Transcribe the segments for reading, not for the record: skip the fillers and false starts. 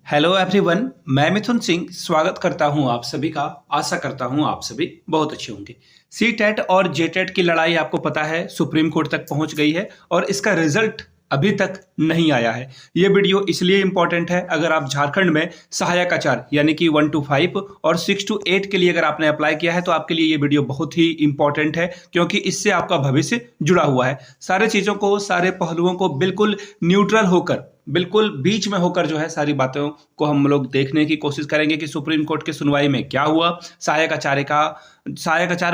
Hello everyone, मैं मिथुन सिंह स्वागत करता हूं आप सभी का। आशा करता हूं आप सभी बहुत अच्छे होंगे। सी टेट और जे टेट की लड़ाई आपको पता है सुप्रीम कोर्ट तक पहुंच गई है और इसका रिजल्ट अभी तक नहीं आया है। ये वीडियो इसलिए इंपॉर्टेंट है, अगर आप झारखंड में सहायक आचार्य यानी कि 1 to 5 और 6 to 8 के लिए अगर आपने अप्लाई किया है तो आपके लिए ये वीडियो बहुत ही इंपॉर्टेंट है, क्योंकि इससे आपका भविष्य जुड़ा हुआ है। सारे चीज़ों को, सारे पहलुओं को बिल्कुल न्यूट्रल होकर, बिल्कुल बीच में होकर जो है सारी बातों को हम लोग देखने की कोशिश करेंगे कि सुप्रीम कोर्ट की सुनवाई में क्या हुआ, सहायक आचार्य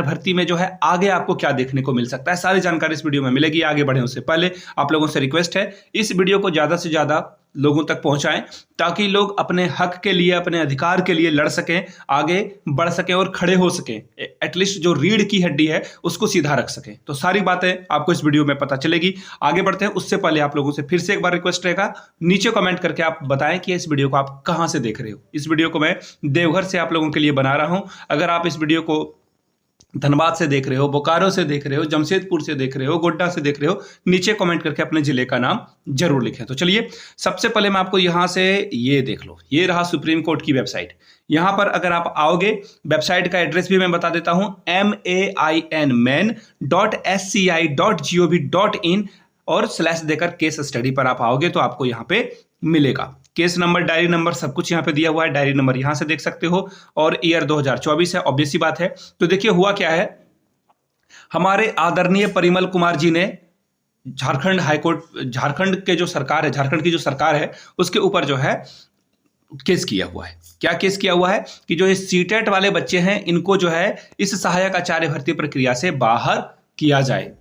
भर्ती में जो है आगे आपको क्या देखने को मिल सकता है। सारी जानकारी इस वीडियो में मिलेगी। आगे बढ़ने उससे पहले आप लोगों से रिक्वेस्ट है, इस वीडियो को ज्यादा से ज्यादा लोगों तक पहुंचाएं ताकि लोग अपने हक के लिए, अपने अधिकार के लिए लड़ सकें, आगे बढ़ सकें और खड़े हो सकें। एटलीस्ट जो रीढ़ की हड्डी है उसको सीधा रख सकें। तो सारी बातें आपको इस वीडियो में पता चलेगी। आगे बढ़ते हैं उससे पहले आप लोगों से फिर से एक बार रिक्वेस्ट रहेगा, नीचे कमेंट करके आप बताएं कि इस वीडियो को आप कहां से देख रहे हो। इस वीडियो को मैं देवघर से आप लोगों के लिए बना रहा हूं। अगर आप इस वीडियो को धनबाद से देख रहे हो, बोकारो से देख रहे हो, जमशेदपुर से देख रहे हो, गोड्डा से देख रहे हो, नीचे कमेंट करके अपने जिले का नाम जरूर लिखें। तो चलिए सबसे पहले मैं आपको यहां से ये देख लो, ये रहा सुप्रीम कोर्ट की वेबसाइट। यहां पर अगर आप आओगे, वेबसाइट का एड्रेस भी मैं बता देता हूं, main.sci.gov.in और स्लैश देकर केस स्टडी पर आप आओगे तो आपको यहां पे मिलेगा। केस नंबर, डायरी नंबर सब कुछ यहाँ पे दिया हुआ है। डायरी नंबर यहाँ से देख सकते हो और ईयर 2024 है, ऑब्वियस सी बात है। तो देखिए हुआ क्या है, हमारे आदरणीय परिमल कुमार जी ने झारखंड हाईकोर्ट, झारखंड के जो सरकार है, झारखंड की जो सरकार है उसके ऊपर जो है केस किया हुआ है। क्या केस किया हुआ है कि जो ये सीटेट वाले बच्चे हैं इनको जो है इस सहायक आचार्य भर्ती प्रक्रिया से बाहर किया जाए।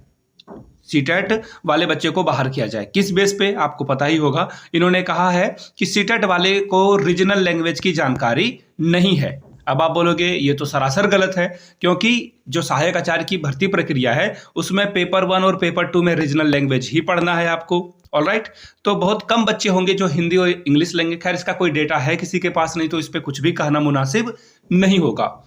सीटेट वाले बच्चे को बाहर किया जाए। किस बेस पे आपको पता ही होगा। इन्होंने कहा है कि सीटेट वाले को रीजनल लैंग्वेज की जानकारी नहीं है। अब आप बोलोगे ये तो सरासर गलत है, क्योंकि जो सहायक आचार्य की भर्ती प्रक्रिया है उसमें पेपर 1 और पेपर 2 में रीजनल लैंग्वेज ही पढ़ना है आपको। ऑलराइट, तो बहुत कम बच्चे होंगे जो हिंदी और इंग्लिश लेंगे। खैर इसका कोई डेटा है किसी के पास नहीं, तो इस पर कुछ भी कहना मुनासिब नहीं होगा।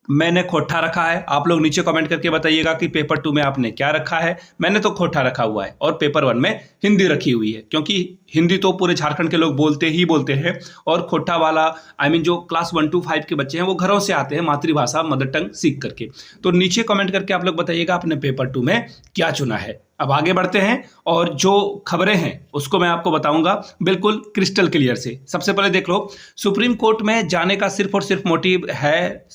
मैंने खोठा रखा है, आप लोग नीचे कमेंट करके बताइएगा कि पेपर 2 में आपने क्या रखा है। मैंने तो खोठा रखा हुआ है और पेपर 1 में हिंदी रखी हुई है, क्योंकि हिंदी तो पूरे झारखंड के लोग बोलते ही बोलते हैं। और खोठा वाला जो क्लास 1 to 5 के बच्चे हैं वो घरों से आते हैं मातृभाषा, मदर टंग सीख करके। तो नीचे कमेंट करके आप लोग बताइएगा आपने पेपर 2 में क्या चुना है। अब आगे बढ़ते हैं और जो खबरें हैं उसको मैं आपको बताऊंगा बिल्कुल क्रिस्टल क्लियर से। सबसे पहले देख लो, सुप्रीम कोर्ट में जाने का सिर्फ और सिर्फ मोटिव है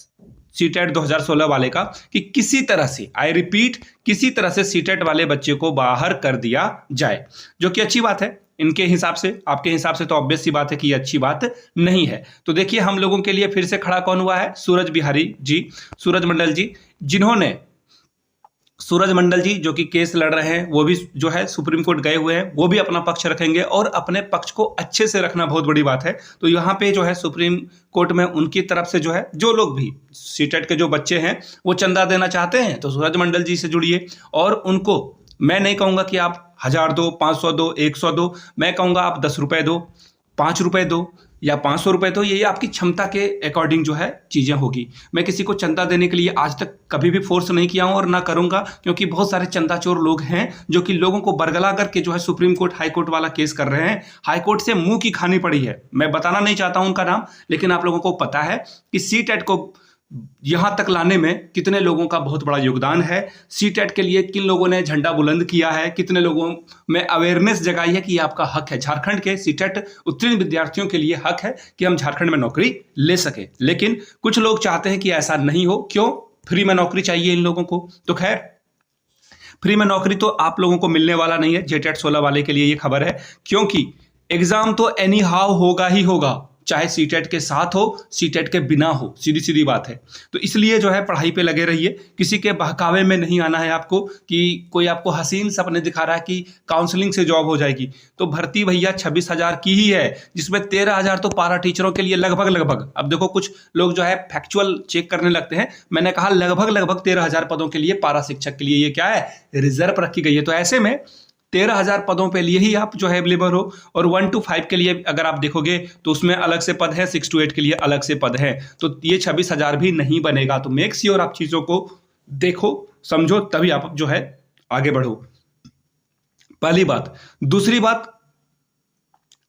सीटेट 2016 वाले का कि किसी तरह से, आई रिपीट, किसी तरह से सीटेट वाले बच्चे को बाहर कर दिया जाए, जो कि अच्छी बात है इनके हिसाब से। आपके हिसाब से तो ऑब्वियस सी बात है कि ये अच्छी बात नहीं है। तो देखिए हम लोगों के लिए फिर से खड़ा कौन हुआ है, सूरज मंडल जी, जिन्होंने सूरज मंडल जी जो कि केस लड़ रहे हैं, वो भी जो है सुप्रीम कोर्ट गए हुए हैं, वो भी अपना पक्ष रखेंगे और अपने पक्ष को अच्छे से रखना बहुत बड़ी बात है। तो यहाँ पे जो है सुप्रीम कोर्ट में उनकी तरफ से जो है, जो लोग भी सीटेट के जो बच्चे हैं वो चंदा देना चाहते हैं तो सूरज मंडल जी से जुड़िए। और उनको मैं नहीं कहूँगा कि आप 1000 दो, 500 दो, 100 दो, मैं कहूँगा आप 10 रुपये दो, 5 रुपये दो या 500 रुपये दो। ये आपकी क्षमता के अकॉर्डिंग जो है चीज़ें होगी। मैं किसी को चंदा देने के लिए आज तक कभी भी फोर्स नहीं किया हूं और ना करूंगा, क्योंकि बहुत सारे चंदाचोर लोग हैं जो कि लोगों को बरगला करके जो है सुप्रीम कोर्ट, हाई कोर्ट वाला केस कर रहे हैं। हाई कोर्ट से मुंह की खानी पड़ी है। मैं बताना नहीं चाहता हूं उनका नाम, लेकिन आप लोगों को पता है कि सीटेट को यहां तक लाने में कितने लोगों का बहुत बड़ा योगदान है। सीटेट के लिए किन लोगों ने झंडा बुलंद किया है, कितने लोगों में अवेयरनेस जगाई है कि ये आपका हक है। झारखंड के सीटेट उत्तीर्ण विद्यार्थियों के लिए हक है कि हम झारखंड में नौकरी ले सके, लेकिन कुछ लोग चाहते हैं कि ऐसा नहीं हो। क्यों? फ्री में नौकरी चाहिए इन लोगों को। तो खैर, फ्री में नौकरी तो आप लोगों को मिलने वाला नहीं है। जेटेट 16 वाले के लिए ये खबर है, क्योंकि एग्जाम तो एनी हाउ होगा ही होगा, चाहे सीटेट के साथ हो, सीटेट के बिना हो, सीधी सीधी बात है। तो इसलिए जो है पढ़ाई पे लगे रहिए। किसी के बहकावे में नहीं आना है आपको कि कोई आपको हसीन सपने दिखा रहा है कि काउंसलिंग से जॉब हो जाएगी। तो भर्ती भैया 26,000 की ही है, जिसमें 13,000 तो पारा टीचरों के लिए लगभग। अब देखो कुछ लोग जो है फैक्चुअल चेक करने लगते हैं। मैंने कहा लगभग 13,000 पदों के लिए पारा शिक्षक के लिए ये क्या है, रिजर्व रखी गई है। तो ऐसे में 13,000 पदों पे लिए ही आप जो है अवेलेबल हो। और 1 to 5 के लिए अगर आप देखोगे तो उसमें अलग से पद है, 6 to 8 के लिए अलग से पद है। तो ये 26,000 भी नहीं बनेगा। तो मेक श्योर आप चीज़ों को देखो, समझो, तभी आप जो है आगे बढ़ो। पहली बात। दूसरी बात,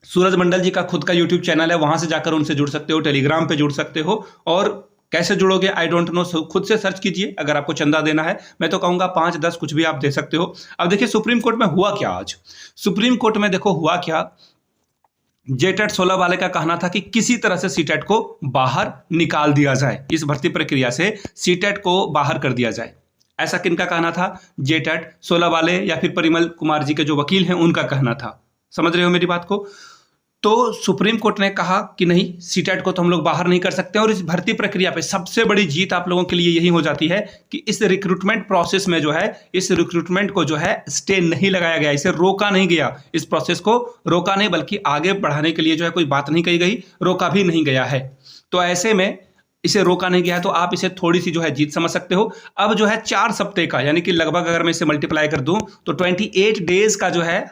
सूरज मंडल जी का खुद का यूट्यूब चैनल है, वहां से जाकर उनसे जुड़ सकते हो, टेलीग्राम पे जुड़ सकते हो। और कैसे जुड़ोगे आई डोंट नो, खुद से सर्च कीजिए। अगर आपको चंदा देना है, मैं तो कहूंगा 5-10 कुछ भी आप दे सकते हो। अब देखिए सुप्रीम कोर्ट में हुआ क्या आज। सुप्रीम कोर्ट में देखो हुआ क्या, जेटेट 16 वाले का कहना था कि किसी तरह से सीटेट को बाहर निकाल दिया जाए, इस भर्ती प्रक्रिया से सीटेट को बाहर कर दिया जाए। ऐसा किनका कहना था? जेटेट 16 वाले या फिर परिमल कुमार जी के जो वकील हैं उनका कहना था। समझ रहे हो मेरी बात को? तो सुप्रीम कोर्ट ने कहा कि नहीं, सीटेट को तो हम लोग बाहर नहीं कर सकते। और इस भर्ती प्रक्रिया पे सबसे बड़ी जीत आप लोगों के लिए यही हो जाती है कि इस रिक्रूटमेंट प्रोसेस में जो है, इस रिक्रूटमेंट को जो है स्टे नहीं लगाया गया, इसे रोका नहीं गया। इस प्रोसेस को रोका नहीं, बल्कि आगे बढ़ाने के लिए जो है कोई बात नहीं कही गई, रोका भी नहीं गया है। तो ऐसे में इसे रोका नहीं गया है, तो आप इसे थोड़ी सी जो है जीत समझ सकते हो। अब जो है 4 सप्ताह का, यानी कि लगभग अगर मैं इसे मल्टीप्लाई कर दूं तो 28 डेज का जो है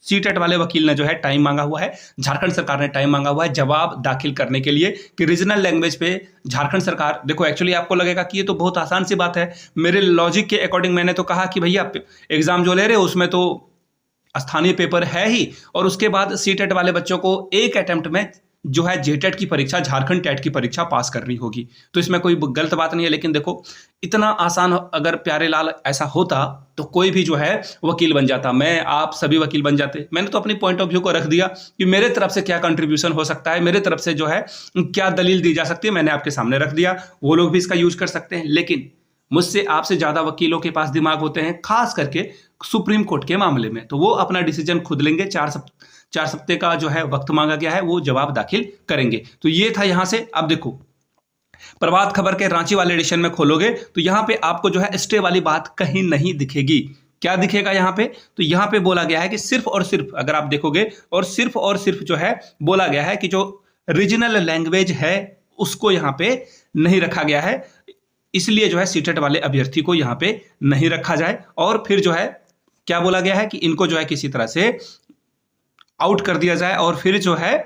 सीटेट वाले वकील ने जो है टाइम मांगा हुआ है, झारखंड सरकार ने टाइम मांगा हुआ है जवाब दाखिल करने के लिए कि रीजनल लैंग्वेज पे झारखंड सरकार। देखो एक्चुअली आपको लगेगा कि ये तो बहुत आसान सी बात है, मेरे लॉजिक के अकॉर्डिंग मैंने तो कहा कि भैया एग्जाम जो ले रहे हो उसमें तो स्थानीय पेपर है ही, और उसके बाद सीटेट वाले बच्चों को एक अटेम्प्ट में जो है जेटेट की परीक्षा, झारखंड टेट की परीक्षा पास करनी होगी। तो इसमें कोई गलत बात नहीं है। लेकिन देखो इतना आसान अगर प्यारे लाल ऐसा होता तो कोई भी जो है वकील बन जाता, मैं आप सभी वकील बन जाते। मैंने तो अपनी पॉइंट ऑफ व्यू को रख दिया कि मेरे तरफ से क्या कंट्रीब्यूशन हो सकता है, मेरे तरफ से जो है क्या दलील दी जा सकती है, मैंने आपके सामने रख दिया। वो लोग भी इसका यूज कर सकते हैं, लेकिन मुझसे आपसे ज्यादा वकीलों के पास दिमाग होते हैं, खास करके सुप्रीम कोर्ट के मामले में। तो वो अपना डिसीजन खुद लेंगे। 4 सप्ताह का जो है वक्त मांगा गया है, वो जवाब दाखिल करेंगे। तो ये था यहां से। अब देखो प्रभात खबर के रांची वाले एडिशन में खोलोगे तो यहां पे आपको जो है स्टे वाली बात कहीं नहीं दिखेगी। क्या दिखेगा यहां पे? तो यहां पे बोला गया है कि सिर्फ और सिर्फ, अगर आप देखोगे, और सिर्फ जो है बोला गया है कि जो रीजनल लैंग्वेज है उसको यहां पे नहीं रखा गया है, इसलिए जो है सीटेट वाले अभ्यर्थी को यहां पे नहीं रखा जाए। और फिर जो है क्या बोला गया है कि इनको जो है किसी तरह से आउट कर दिया जाए। और फिर जो है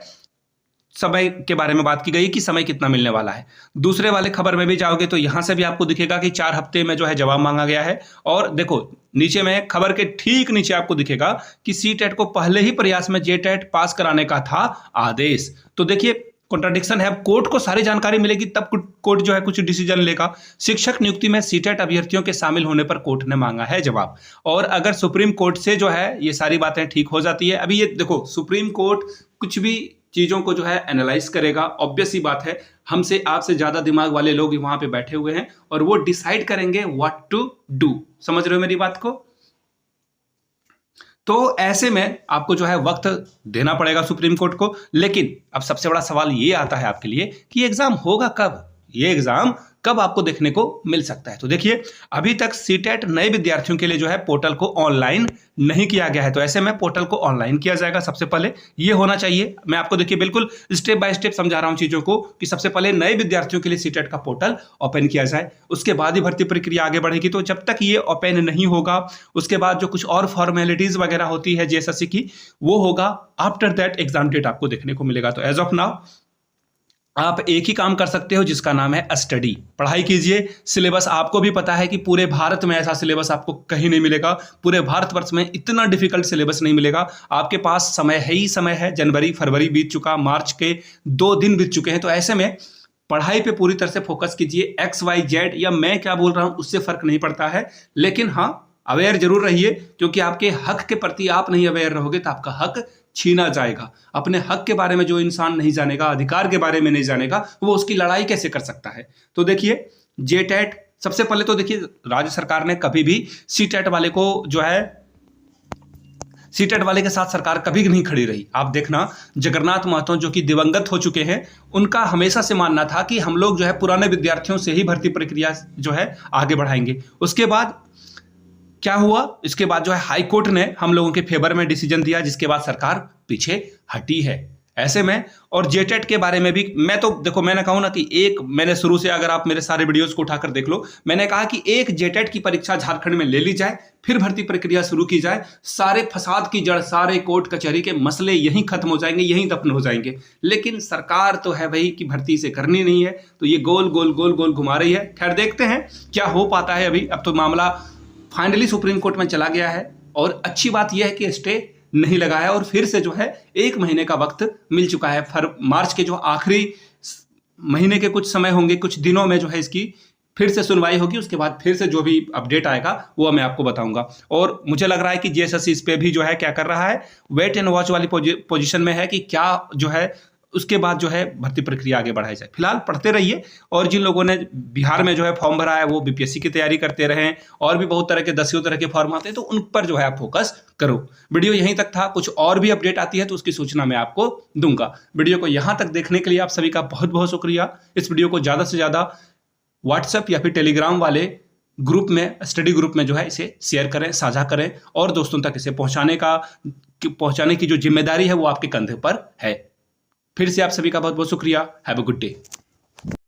समय के बारे में बात की गई कि समय कितना मिलने वाला है। दूसरे वाले खबर में भी जाओगे तो यहां से भी आपको दिखेगा कि 4 हफ्ते में जो है जवाब मांगा गया है। और देखो नीचे में खबर के ठीक नीचे आपको दिखेगा कि सीटेट को पहले ही प्रयास में जेटेट पास कराने का था आदेश। तो देखिए कॉन्ट्राडिक्शन है। अब कोर्ट को सारी जानकारी मिलेगी तब कोर्ट जो है कुछ डिसीजन लेगा। शिक्षक नियुक्ति में सीटेट अभ्यर्थियों के शामिल होने पर कोर्ट ने मांगा है जवाब। और अगर सुप्रीम कोर्ट से जो है ये सारी बातें ठीक हो जाती है, अभी ये देखो सुप्रीम कोर्ट कुछ भी चीजों को जो है एनालाइज करेगा, ऑब्वियस ही बात है। हमसे आपसे ज्यादा दिमाग वाले लोग वहां पे बैठे हुए हैं और वो डिसाइड करेंगे व्हाट टू डू। समझ रहे हो मेरी बात को? तो ऐसे में आपको जो है वक्त देना पड़ेगा सुप्रीम कोर्ट को। लेकिन अब सबसे बड़ा सवाल ये आता है आपके लिए कि एग्जाम होगा कब, ये एग्जाम कब आपको देखने को मिल सकता है। तो देखिए अभी तक सीटेट नए विद्यार्थियों के लिए जो है पोर्टल को ऑनलाइन नहीं किया गया है। तो ऐसे में पोर्टल को ऑनलाइन किया जाएगा। सबसे पहले ये होना चाहिए। मैं आपको देखिए बिल्कुल स्टेप बाय स्टेप समझा रहा हूं चीजों को कि सबसे पहले नए विद्यार्थियों के लिए सीटेट का पोर्टल ओपन किया जाए, उसके बाद ही भर्ती प्रक्रिया आगे बढ़ेगी। तो जब तक ये ओपन नहीं होगा, उसके बाद जो कुछ और फॉर्मेलिटीज वगैरह होती है जेएसएससी की, वो होगा। आफ्टर दैट एग्जाम डेट आपको देखने को मिलेगा। तो एज ऑफ नाउ आप एक ही काम कर सकते हो जिसका नाम है स्टडी। पढ़ाई कीजिए। सिलेबस आपको भी पता है कि पूरे भारत में ऐसा सिलेबस आपको कहीं नहीं मिलेगा। पूरे भारतवर्ष में इतना डिफिकल्ट सिलेबस नहीं मिलेगा। आपके पास समय है ही समय है। जनवरी फरवरी बीत चुका, मार्च के 2 दिन बीत चुके हैं। तो ऐसे में पढ़ाई पे पूरी तरह से फोकस कीजिए। एक्स वाई जेड या मैं क्या बोल रहा हूं उससे फर्क नहीं पड़ता है, लेकिन हाँ अवेयर जरूर रहिए, क्योंकि आपके हक के प्रति आप नहीं अवेयर रहोगे तो आपका हक छीना जाएगा। अपने हक के बारे में जो इंसान नहीं जानेगा, अधिकार के बारे में नहीं जानेगा, वो उसकी लड़ाई कैसे कर सकता है। तो देखिए जेटेट, सबसे पहले तो देखिए राज्य सरकार ने कभी भी सीटेट वाले को जो है, सीटेट वाले के साथ सरकार कभी नहीं खड़ी रही। आप देखना जगन्नाथ महतो जो कि दिवंगत हो चुके हैं, उनका हमेशा से मानना था कि हम लोग जो है पुराने विद्यार्थियों से ही भर्ती प्रक्रिया जो है आगे बढ़ाएंगे। उसके बाद क्या हुआ? इसके बाद जो है हाई कोर्ट ने हम लोगों के फेवर में डिसीजन दिया, जिसके बाद सरकार पीछे हटी है। ऐसे में और जेटेट के बारे में भी मैं तो देखो, मैंने कहा ना कि एक, मैंने शुरू से अगर आप मेरे सारे वीडियोस को उठाकर देख लो, मैंने कहा कि एक जेटेट की परीक्षा झारखंड में ले ली जाए, फिर भर्ती प्रक्रिया शुरू की जाए। सारे फसाद की जड़, सारे कोर्ट कचहरी के मसले यहीं खत्म हो जाएंगे, यहीं दफन हो जाएंगे। लेकिन सरकार तो है भाई कि भर्ती से करनी नहीं है, तो ये गोल गोल गोल गोल घुमा रही है। खैर देखते हैं क्या हो पाता है। अभी अब तो मामला फाइनली सुप्रीम कोर्ट में चला गया है और अच्छी बात यह है कि स्टे नहीं लगा है और फिर से जो है 1 महीने का वक्त मिल चुका है। मार्च के जो आखिरी महीने के कुछ समय होंगे, कुछ दिनों में जो है इसकी फिर से सुनवाई होगी। उसके बाद फिर से जो भी अपडेट आएगा वो मैं आपको बताऊंगा। और मुझे लग रहा है कि जीएसएससी इस पे भी जो है क्या कर रहा है, वेट एंड वॉच वाली पोजीशन में है कि क्या जो है उसके बाद जो है भर्ती प्रक्रिया आगे बढ़ाई जाए। फिलहाल पढ़ते रहिए, और जिन लोगों ने बिहार में जो है फॉर्म भरा है वो बीपीएससी की तैयारी करते रहें, और भी बहुत तरह के दसियों तरह के फॉर्म आते हैं तो उन पर जो है आप फोकस करो। वीडियो यहीं तक था, कुछ और भी अपडेट आती है तो उसकी सूचना मैं आपको दूंगा। वीडियो को यहां तक देखने के लिए आप सभी का बहुत बहुत शुक्रिया। इस वीडियो को ज़्यादा से ज़्यादा व्हाट्सएप या फिर टेलीग्राम वाले ग्रुप में, स्टडी ग्रुप में जो है इसे शेयर करें, साझा करें, और दोस्तों तक इसे पहुंचाने की जो जिम्मेदारी है वो आपके कंधे पर है। फिर से आप सभी का बहुत बहुत शुक्रिया। Have a good day.